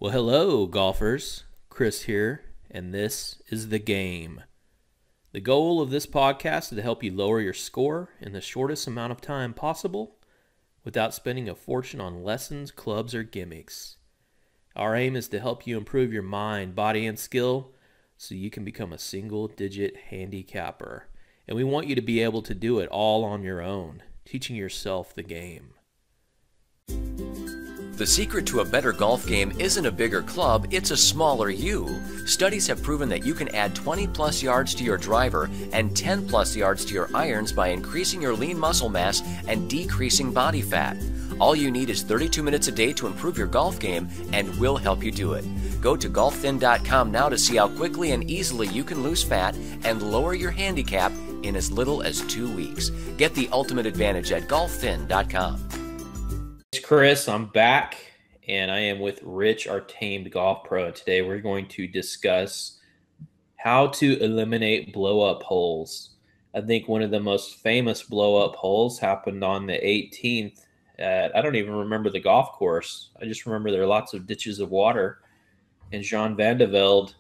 Well, hello, golfers. Chris here, and this is the game. The goal of this podcast is to help you lower your score in the shortest amount of time possible without spending a fortune on lessons, clubs, or gimmicks. Our aim is to help you improve your mind, body, and skill so you can become a single-digit handicapper. And we want you to be able to do it all on your own, teaching yourself the game. The secret to a better golf game isn't a bigger club, it's a smaller you. Studies have proven that you can add 20 plus yards to your driver and 10 plus yards to your irons by increasing your lean muscle mass and decreasing body fat. All you need is 32 minutes a day to improve your golf game, and we'll help you do it. Go to golfthin.com now to see how quickly and easily you can lose fat and lower your handicap in as little as 2 weeks. Get the ultimate advantage at golfthin.com. It's Chris. I'm back, and I am with Rich, our tamed golf pro. Today we're going to discuss how to eliminate blow-up holes. I think one of the most famous blow-up holes happened on the 18th at, I don't even remember the golf course. I just remember there are lots of ditches of water, and Jean Van de Velde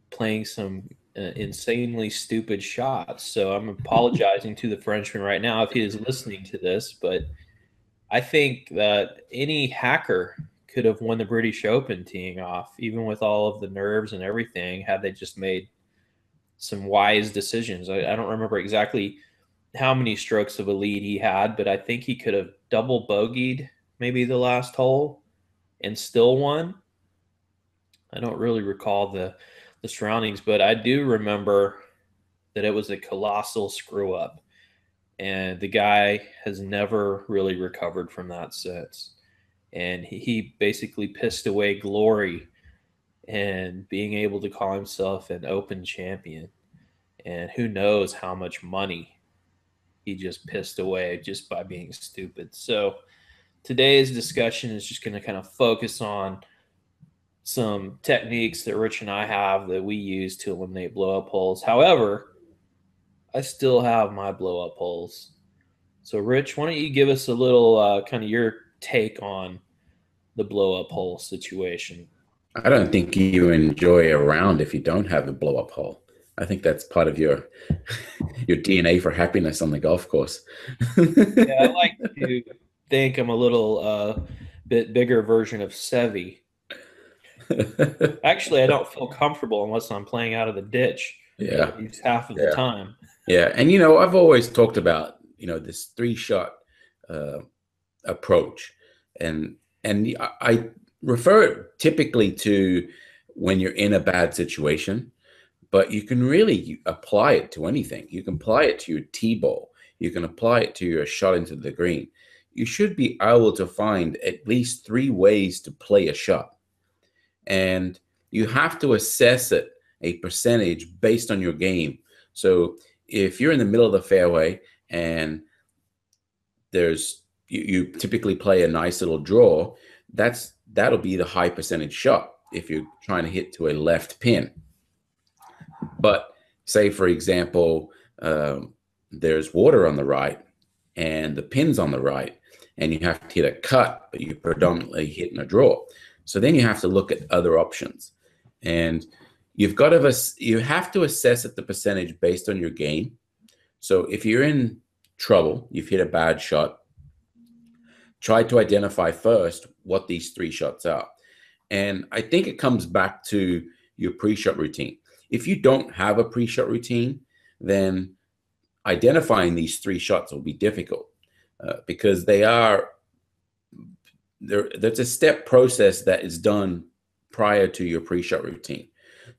playing some insanely stupid shots. So I'm apologizing to the Frenchman right now if he is listening to this, but I think that any hacker could have won the British Open teeing off, even with all of the nerves and everything, had they just made some wise decisions. I don't remember exactly how many strokes of a lead he had, but I think he could have double bogeyed maybe the last hole and still won. I don't really recall the surroundings, but I do remember that it was a colossal screw up. And the guy has never really recovered from that since. And he basically pissed away glory and being able to call himself an Open champion. And who knows how much money he just pissed away just by being stupid. So today's discussion is just going to kind of focus on some techniques that Rich and I have that we use to eliminate blow-up holes. However, I still have my blow-up holes. So, Rich, why don't you give us a little kind of your take on the blow-up hole situation? I don't think you enjoy a round if you don't have a blow-up hole. I think that's part of your DNA for happiness on the golf course. Yeah, I like to think I'm a little bit bigger version of Sevi. Actually, I don't feel comfortable unless I'm playing out of the ditch. Yeah. At least half of the time. Yeah, and I've always talked about this three-shot approach, and I refer it typically to when you're in a bad situation, but you can really apply it to anything. You can apply it to your tee ball. You can apply it to your shot into the green. You should be able to find at least 3 ways to play a shot, and you have to assess it a percentage based on your game. So if you're in the middle of the fairway and you typically play a nice little draw, that'll be the high percentage shot if you're trying to hit to a left pin. But say, for example, there's water on the right and the pin's on the right, and you have to hit a cut, but you're predominantly hitting a draw. So then you have to look at other options, and you have to assess at the percentage based on your game. So if you're in trouble, you've hit a bad shot, try to identify first what these 3 shots are. And I think it comes back to your pre-shot routine. If you don't have a pre-shot routine, then identifying these 3 shots will be difficult because that's a step process that is done prior to your pre-shot routine.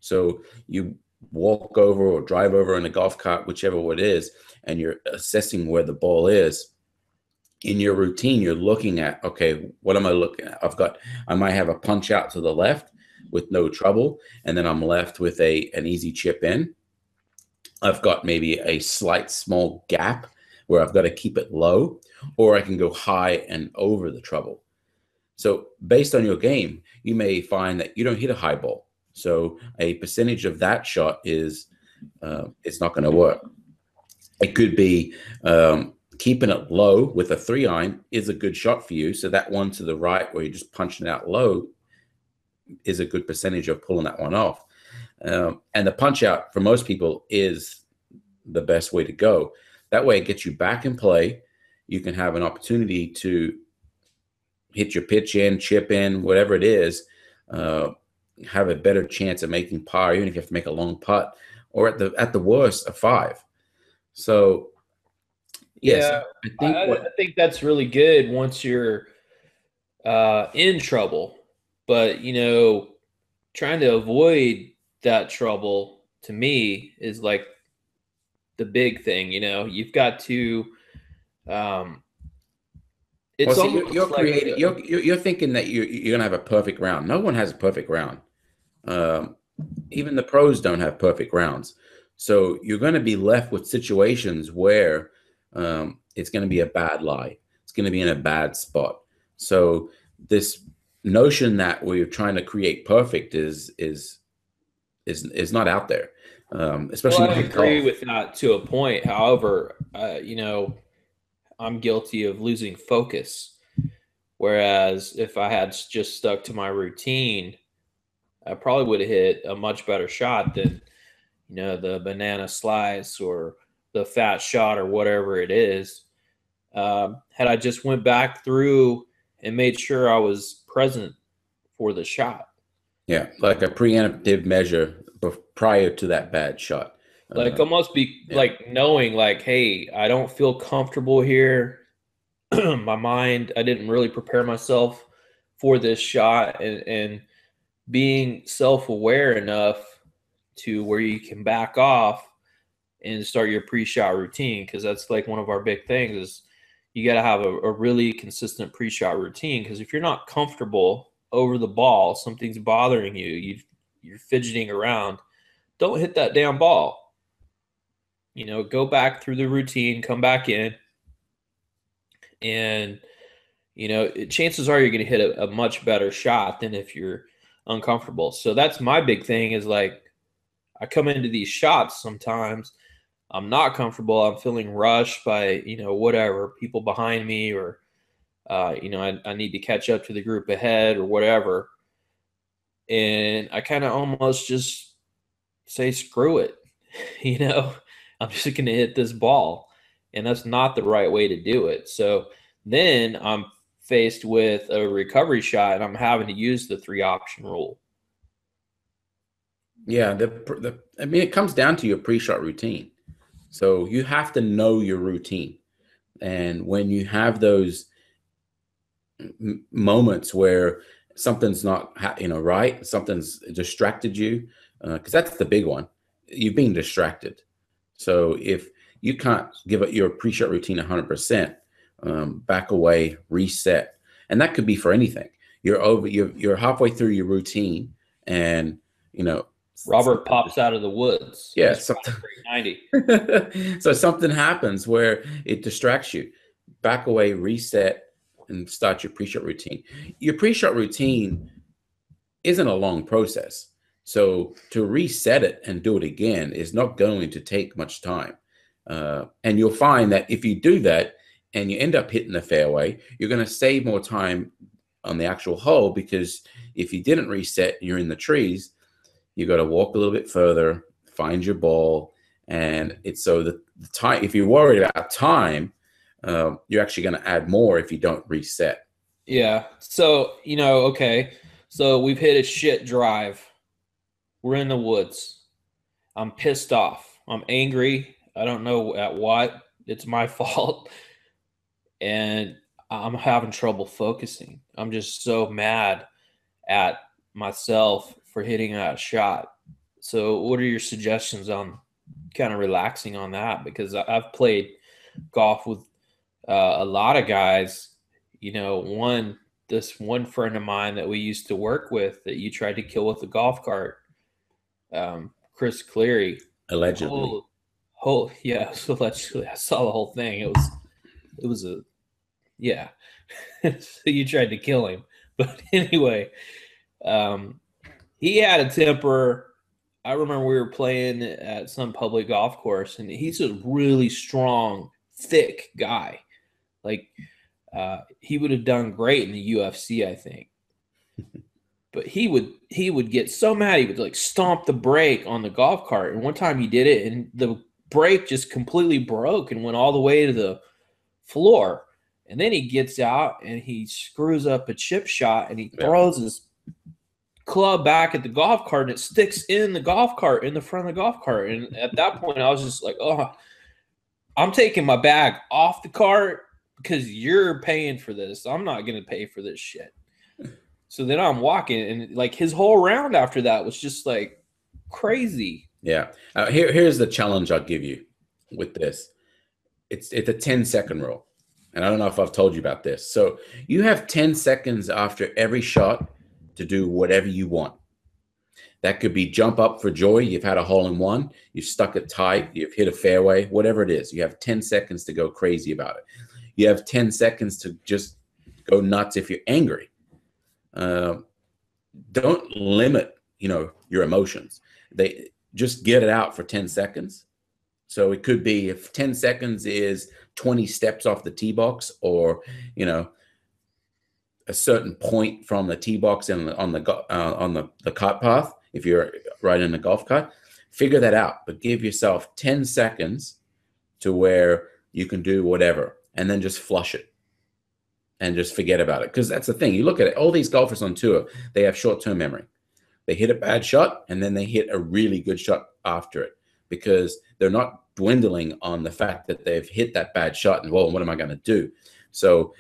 So you walk over or drive over in a golf cart, whichever it is, and you're assessing where the ball is. In your routine, you're looking at, okay, what am I looking at? I might have a punch out to the left with no trouble, and then I'm left with an easy chip in. I've got maybe a slight small gap where I've got to keep it low, or I can go high and over the trouble. So based on your game, you may find that you don't hit a high ball. So a percentage of that shot is it's not going to work. It could be keeping it low with a 3-iron is a good shot for you. So that one to the right where you're just punching it out low is a good percentage of pulling that one off. And the punch out for most people is the best way to go. That way it gets you back in play. You can have an opportunity to hit your pitch in, chip in, whatever it is, have a better chance of making par, even if you have to make a long putt, or at the worst, a 5. So yes, Yeah, I I think that's really good once you're in trouble. But, trying to avoid that trouble to me is like the big thing. You've got to, um, well, it's see, almost like, you're thinking that you're gonna have a perfect round. No one has a perfect round. Um, Even the pros don't have perfect rounds. So you're going to be left with situations where it's going to be a bad lie. It's going to be in a bad spot. So this notion that we're trying to create perfect is not out there, well, especially I not in agree golf. with that to a point. However, I'm guilty of losing focus. Whereas if I had just stuck to my routine, I probably would have hit a much better shot than, the banana slice or the fat shot or whatever it is. Had I just went back through and made sure I was present for the shot. Yeah, like a preemptive measure prior to that bad shot. Like Uh, almost be yeah, like knowing like, hey, I don't feel comfortable here. My mind, I didn't really prepare myself for this shot, and being self-aware enough to where you can back off and start your pre-shot routine, because that's like one of our big things is you got to have a really consistent pre-shot routine, because if you're not comfortable over the ball, something's bothering you're fidgeting around, don't hit that damn ball. Go back through the routine, come back in, and chances are you're going to hit a much better shot than if you're uncomfortable. So that's my big thing is like I come into these shots sometimes I'm not comfortable. I'm feeling rushed by, whatever, people behind me, or, I need to catch up to the group ahead or whatever. And I kind of almost just say, screw it. you know, I'm just going to hit this ball. And that's not the right way to do it. So then I'm faced with a recovery shot and I'm having to use the 3 option rule. yeah. I mean, it comes down to your pre-shot routine. So you have to know your routine. And when you have those moments where something's not, right, something's distracted you, because that's the big one. You're being distracted. So if you can't give it your pre-shot routine 100%, back away, reset, and that could be for anything. You're halfway through your routine, and Robert pops out of the woods. yeah, He's something. 90. So something happens where it distracts you. Back away, reset, and start your pre-shot routine. Your pre-shot routine isn't a long process. So to reset it and do it again is not going to take much time. And you'll find that if you do that and you end up hitting the fairway, you're going to save more time on the actual hole, because if you didn't reset and you're in the trees, you got to walk a little bit further, find your ball. And it's so the time, if you're worried about time, you're actually going to add more if you don't reset. Yeah. So, okay. So we've hit a shit drive. We're in the woods. I'm pissed off. I'm angry. I don't know at what. It's my fault. And I'm having trouble focusing. I'm just so mad at myself for hitting that shot. So, what are your suggestions on kind of relaxing on that? Because I've played golf with a lot of guys. This one friend of mine that we used to work with that you tried to kill with a golf cart, Chris Cleary. Allegedly. Yeah. So allegedly, I saw the whole thing. It was a yeah. So you tried to kill him, but anyway, um, he had a temper. I remember we were playing at some public golf course, and he's a really strong, thick guy. Like he would have done great in the UFC, I think. But he would get so mad, he would like stomp the brake on the golf cart. And one time he did it, and the brake just completely broke and went all the way to the floor. And then he gets out and he screws up a chip shot, and he throws his club back at the golf cart, and it sticks in the golf cart, in the front of the golf cart. And at that point, I was just like, oh, I'm taking my bag off the cart because you're paying for this. I'm not going to pay for this shit. So then I'm walking, and like his whole round after that was just like crazy. Yeah. Here's the challenge I'll give you with this. It's a 10-second rule. And I don't know if I've told you about this. So you have 10 seconds after every shot to do whatever you want. That could be jump up for joy. You've had a hole in one. You've stuck it tight. You've hit a fairway, whatever it is. You have 10 seconds to go crazy about it. You have 10 seconds to just go nuts if you're angry. Don't limit, your emotions. They just get it out for 10 seconds. So it could be, if 10 seconds is 20 steps off the tee box, or, a certain point from the tee box and on the cart path, if you're riding a golf cart, figure that out. But give yourself 10 seconds to where you can do whatever, and then just flush it and just forget about it. Because that's the thing. You look at it, all these golfers on tour, they have short-term memory. They hit a bad shot, and then they hit a really good shot after it, because they're not dwindling on the fact that they've hit that bad shot and, well, what am I going to do? So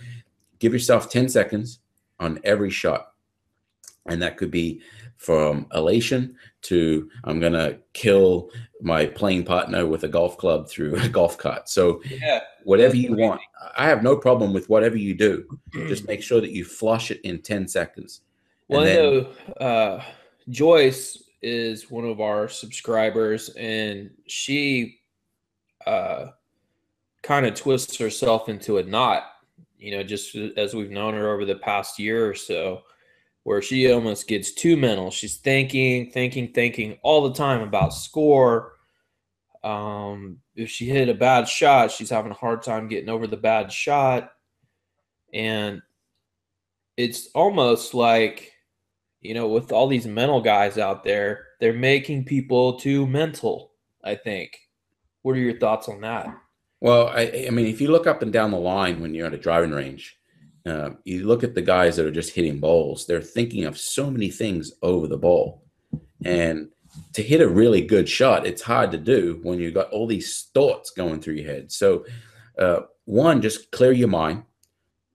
give yourself 10 seconds on every shot. And that could be from elation to, I'm going to kill my playing partner with a golf club through a golf cart. So whatever you want. I have no problem with whatever you do. Just make sure that you flush it in 10 seconds. Well, I know Joyce is one of our subscribers, and she kind of twists herself into a knot, just as we've known her over the past year or so, where she almost gets too mental. She's thinking all the time about score. If she hit a bad shot, she's having a hard time getting over the bad shot. And it's almost like, with all these mental guys out there, they're making people too mental, I think. What are your thoughts on that? Well, I mean, if you look up and down the line when you're at a driving range, you look at the guys that are just hitting balls, they're thinking of so many things over the ball. And to hit a really good shot, it's hard to do when you've got all these thoughts going through your head. So one, just clear your mind.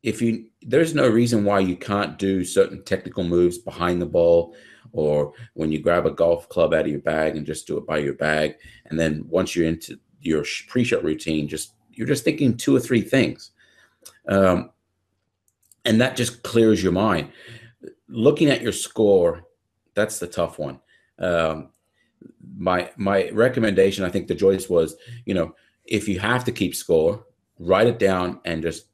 There's no reason why you can't do certain technical moves behind the ball, or when you grab a golf club out of your bag and just do it by your bag. And then once you're into your pre-shot routine, you're just thinking 2 or 3 things. And that just clears your mind. Looking at your score, that's the tough one. My recommendation, I think, to Joyce was, if you have to keep score, write it down and just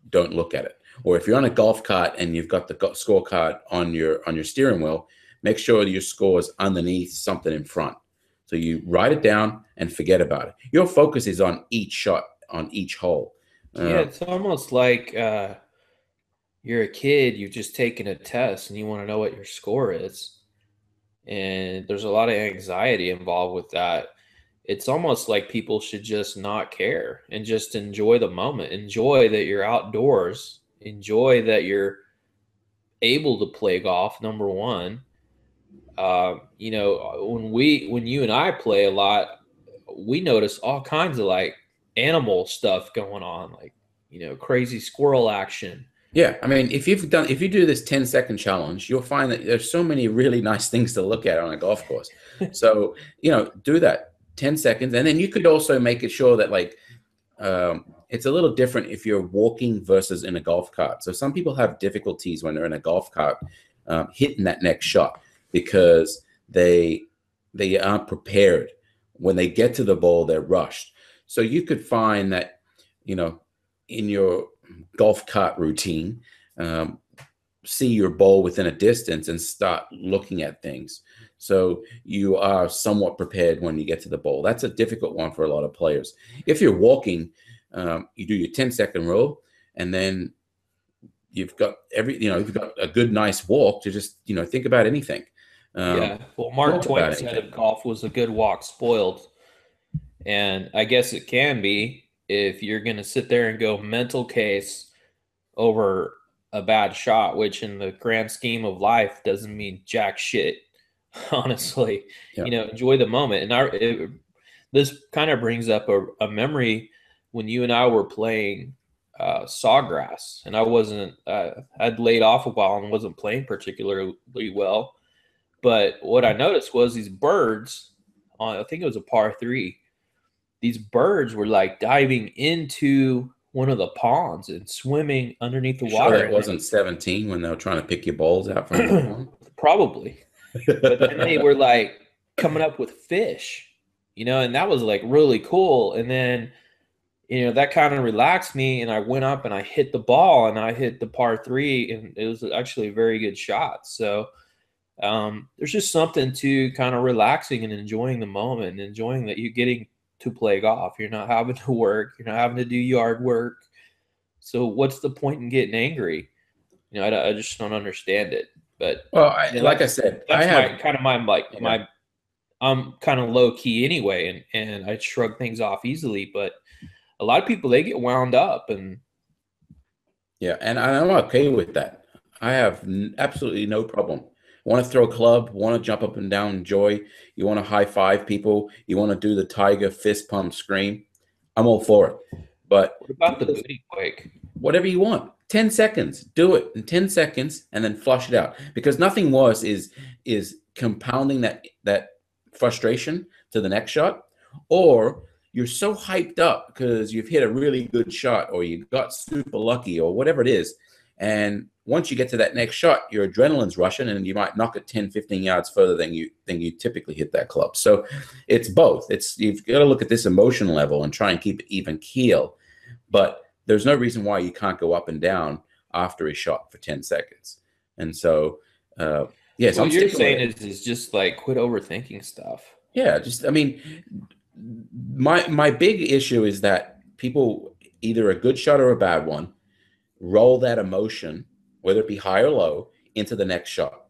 don't look at it. Or if you're on a golf cart and you've got the scorecard on your steering wheel, make sure your score is underneath something in front. So you write it down and forget about it. Your focus is on each shot, on each hole. It's almost like you're a kid, you've just taken a test and you want to know what your score is. And there's a lot of anxiety involved with that. It's almost like people should just not care and just enjoy the moment. Enjoy that you're outdoors. Enjoy that you're able to play golf, number one. When you and I play a lot, we notice all kinds of like animal stuff going on, like, crazy squirrel action. Yeah. I mean, if you do this 10-second challenge, you'll find that there's so many really nice things to look at on a golf course. So, do that 10 seconds. And then you could also make it sure that it's a little different if you're walking versus in a golf cart. So some people have difficulties when they're in a golf cart hitting that next shot, because they aren't prepared. When they get to the ball, they're rushed. So you could find that, in your golf cart routine, see your ball within a distance and start looking at things. So you are somewhat prepared when you get to the ball. That's a difficult one for a lot of players. If you're walking, you do your 10-second rule, and then you've got you've got a good, nice walk to just, think about anything. Yeah. Well, Mark Talk Twain about said anything. of golf was a good walk spoiled. And I guess it can be if you're going to sit there and go mental case over a bad shot, which in the grand scheme of life doesn't mean jack shit, honestly. Yeah. Enjoy the moment. And this kind of brings up a memory when you and I were playing Sawgrass, and I'd laid off a while and wasn't playing particularly well. But what I noticed was these birds I think it was a par three, these birds were like diving into one of the ponds and swimming underneath the Sure, water. that wasn't 17 when they were trying to pick your balls out from the pond. Probably. But then they were like coming up with fish, and that was like really cool. And then, that kind of relaxed me. And I went up and I hit the ball and I hit the par three, and it was actually a very good shot. So there's just something to kind of relaxing and enjoying the moment and enjoying that you're getting to play golf. You're not having to work. You're not having to do yard work. So what's the point in getting angry? I just don't understand it. But Well, like I said, that's I'm kind of low key anyway, and I shrug things off easily. But a lot of people, they get wound up, and yeah, and I'm okay with that. I have absolutely no problem. Want to throw a club, want to jump up and down, enjoy. You want to high five people. You want to do the tiger fist pump scream. I'm all for it. But what about the booty quake? Whatever you want. 10 seconds. Do it in 10 seconds and then flush it out. Because nothing worse is compounding that frustration to the next shot, or you're so hyped up because you've hit a really good shot or you got super lucky or whatever it is. And once you get to that next shot, your adrenaline's rushing and you might knock it 10, 15 yards further than you typically hit that club. So it's both. You've got to look at this emotion level and try and keep it even keel. But there's no reason why you can't go up and down after a shot for 10 seconds. And so, yes, what you're saying is just like quit overthinking stuff. Yeah, my big issue is that people, either a good shot or a bad one, roll that emotion, whether it be high or low, into the next shot.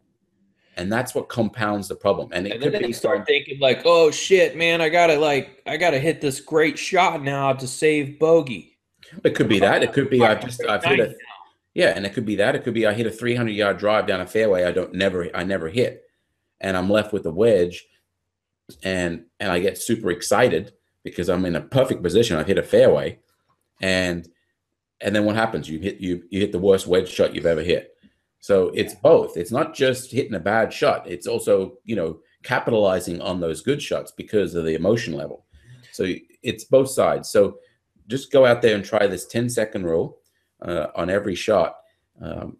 And that's what compounds the problem. And then they start thinking like, oh shit, man, I gotta hit this great shot now to save bogey. It could be that. It could be I've hit a and it could be that. It could be I hit a 300-yard drive down a fairway I never hit, and I'm left with a wedge, and I get super excited because I'm in a perfect position. I've hit a fairway, and then what happens? You hit the worst wedge shot you've ever hit. So it's both. It's not just hitting a bad shot. It's also capitalizing on those good shots because of the emotion level. So it's both sides. So just go out there and try this 10-second rule on every shot. And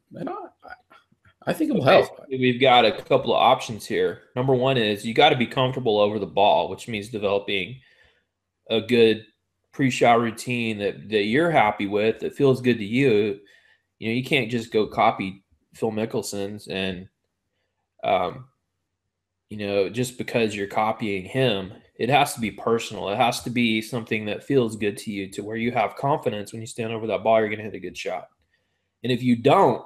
I think it will help. We've got a couple of options here. Number one is you got to be comfortable over the ball, which means developing a good pre-shot routine that you're happy with, that feels good to you. You can't just go copy Phil Mickelson's and, just because you're copying him. It has to be personal. It has to be something that feels good to you, to where you have confidence when you stand over that ball, you're going to hit a good shot. And if you don't,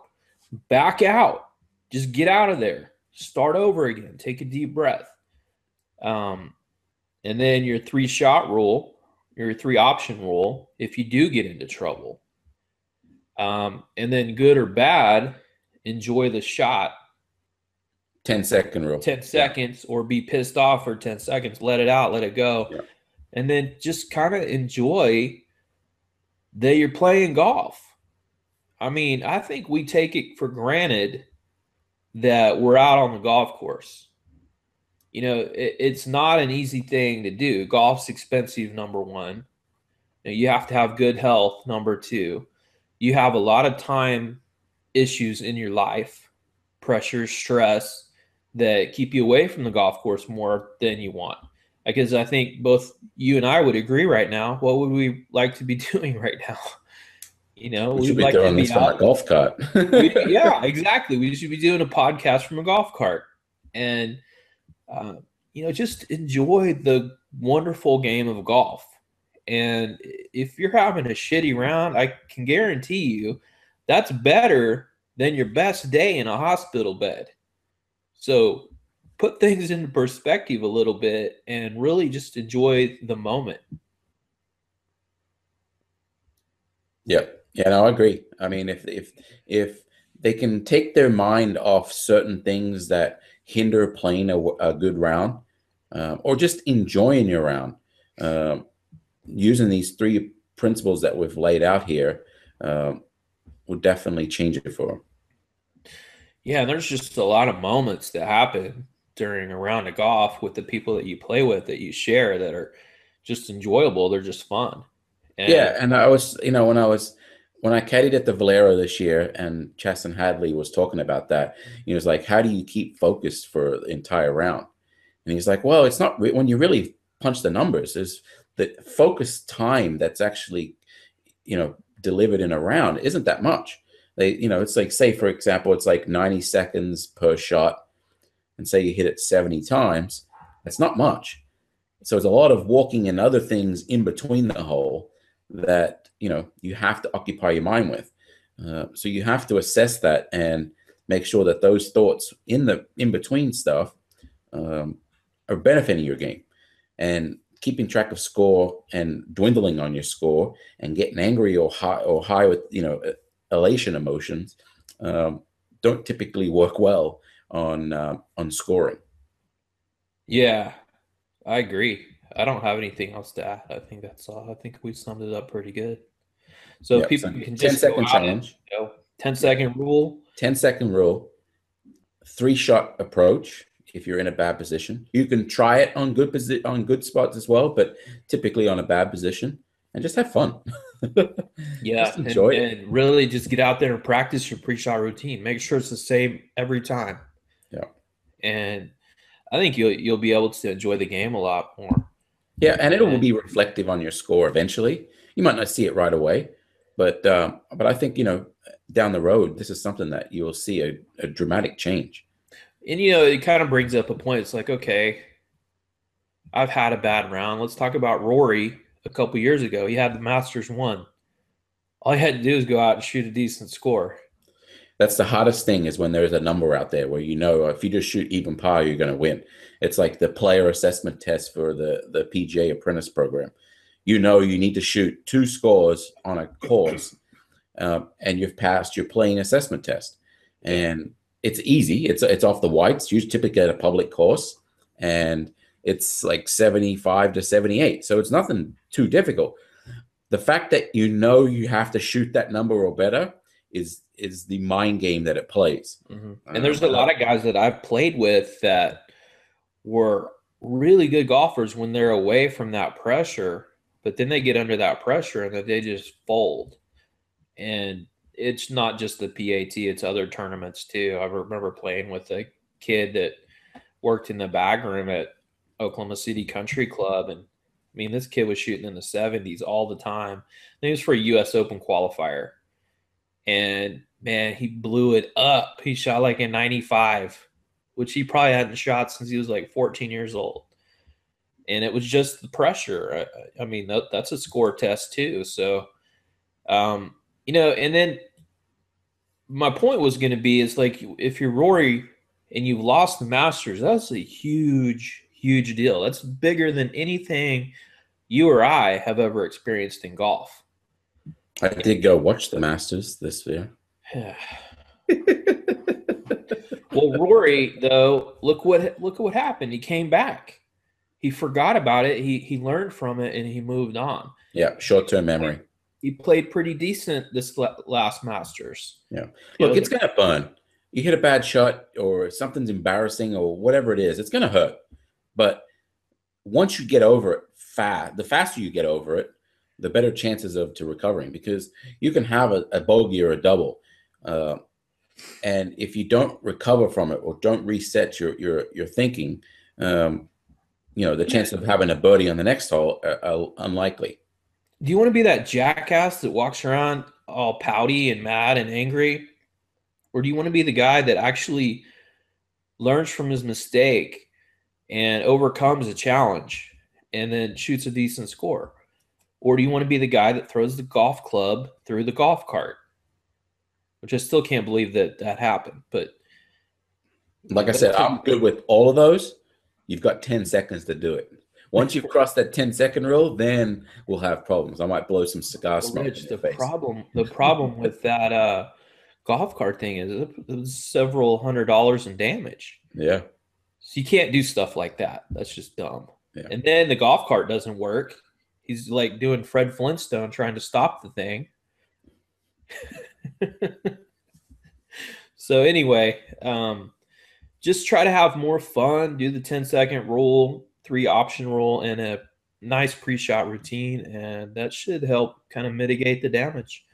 back out. Just get out of there. Start over again. Take a deep breath. And then your 3-shot rule, your 3-option rule, if you do get into trouble. And then good or bad, enjoy the shot. 10-second rule. 10 seconds, or be pissed off for 10 seconds. Let it out. Let it go. Yeah. And then just kind of enjoy that you're playing golf. I mean, I think we take it for granted that we're out on the golf course. It's not an easy thing to do. Golf's expensive, number one. You have to have good health, number two. You have a lot of time issues in your life, pressure, stress, that keep you away from the golf course more than you want. Because I think both you and I would agree right now, what would we like to be doing right now? We should be doing this from a golf cart. Yeah, exactly. We should be doing a podcast from a golf cart. And, just enjoy the wonderful game of golf. And if you're having a shitty round, I can guarantee you That's better than your best day in a hospital bed. So put things into perspective a little bit and really just enjoy the moment. Yeah, yeah, no, I agree. I mean, if they can take their mind off certain things that hinder playing a good round, or just enjoying your round, um, using these three principles that we've laid out here, will definitely change it for them. Yeah, and there's just a lot of moments that happen during a round of golf with the people that you play with that you share that are just enjoyable. They're just fun. And Yeah, and I was, when I caddied at the Valero this year, and Chaston Hadley was talking about that. He was like, "How do you keep focused for the entire round?" And he's like, "Well, it's not when you really punch the numbers. Is the focus time that's actually, delivered in a round isn't that much. It's like, say for example, it's like 90 seconds per shot, and say you hit it 70 times. That's not much. So it's a lot of walking and other things in between the hole that you have to occupy your mind with. So you have to assess that and make sure that those thoughts in between stuff are benefiting your game, and keeping track of score and dwindling on your score and getting angry or high with elation emotions don't typically work well on scoring. yeah, I agree. I don't have anything else to add. I think that's all. I think we summed it up pretty good. So if Yep. people So can 10 just go second out and, challenge. 10-second rule. 10-second rule. 3-shot approach. If you're in a bad position, you can try it on good spots as well, but typically on a bad position, and just have fun. Yeah, Just enjoy it. and really just get out there and practice your pre-shot routine. Make sure it's the same every time. Yeah. And I think you'll be able to enjoy the game a lot more. Yeah, and it will And be reflective on your score eventually. You might not see it right away, but I think down the road, this is something that you will see a dramatic change. it kind of brings up a point. It's like, okay, I've had a bad round. Let's talk about Rory a couple years ago. He had the Masters 1. All he had to do is go out and shoot a decent score. That's the hardest thing, is when there's a number out there where if you just shoot even par, you're going to win. It's like the player assessment test for the PGA apprentice program. You need to shoot 2 scores on a course, and you've passed your playing assessment test. And it's easy. It's off the whites. You typically at a public course, and it's like 75 to 78. So it's nothing too difficult. The fact that you have to shoot that number or better is the mind game that it plays. Mm-hmm. And there's a lot of guys that I've played with that were really good golfers when they're away from that pressure, but then they get under that pressure and then they just fold. And it's not just the PAT, it's other tournaments too. I remember playing with a kid that worked in the bag room at Oklahoma City Country Club. And I mean, this kid was shooting in the 70s all the time. I think it was for a US Open qualifier. And man, he blew it up. He shot like a 95, which he probably hadn't shot since he was like 14 years old. And it was just the pressure. I mean, that's a score test too. So, and then my point was going to be, is like, if you're Rory and you've lost the Masters, that's a huge, huge deal. That's bigger than anything you or I have ever experienced in golf. I did go watch the Masters this year. Well, Rory, though, look what happened. He came back. He forgot about it. He learned from it and he moved on. Yeah, short-term memory. He played pretty decent this last Masters. Yeah. Look, it's going to burn. You hit a bad shot or something's embarrassing or whatever it is, it's going to hurt. But once you get over it the faster you get over it, the better chances to recovering, because you can have a bogey or a double. And if you don't recover from it or don't reset your thinking, the chance of having a birdie on the next hole are unlikely. Do you want to be that jackass that walks around all pouty and mad and angry? Or do you want to be the guy that actually learns from his mistake and overcomes a challenge and then shoots a decent score? Or do you want to be the guy that throws the golf club through the golf cart? which I still can't believe that happened. But like I said, I'm good with all of those. You've got 10 seconds to do it. Once you've crossed that 10-second rule, then we'll have problems. I might blow some cigar smoke in your face. The problem with that golf cart thing is it was several $100s in damage. Yeah. So you can't do stuff like that. That's just dumb. Yeah. And then the golf cart doesn't work. He's like doing Fred Flintstone trying to stop the thing. So anyway, just try to have more fun. Do the 10-second rule, 3 option rule, and a nice pre-shot routine, and that should help kind of mitigate the damage.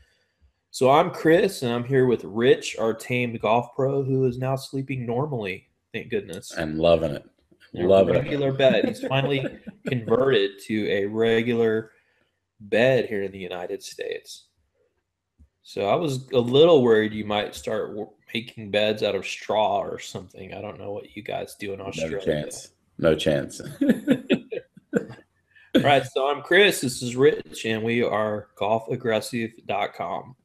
So I'm Chris, and I'm here with Rich, our tamed golf pro, who is now sleeping normally. Thank goodness. And loving it. Loving regular bed. He's finally converted to a regular bed here in the United States. So I was a little worried you might start making beds out of straw or something. I don't know what you guys do in Australia. No chance. All right, so I'm Chris. This is Rich, and we are golfaggressive.com.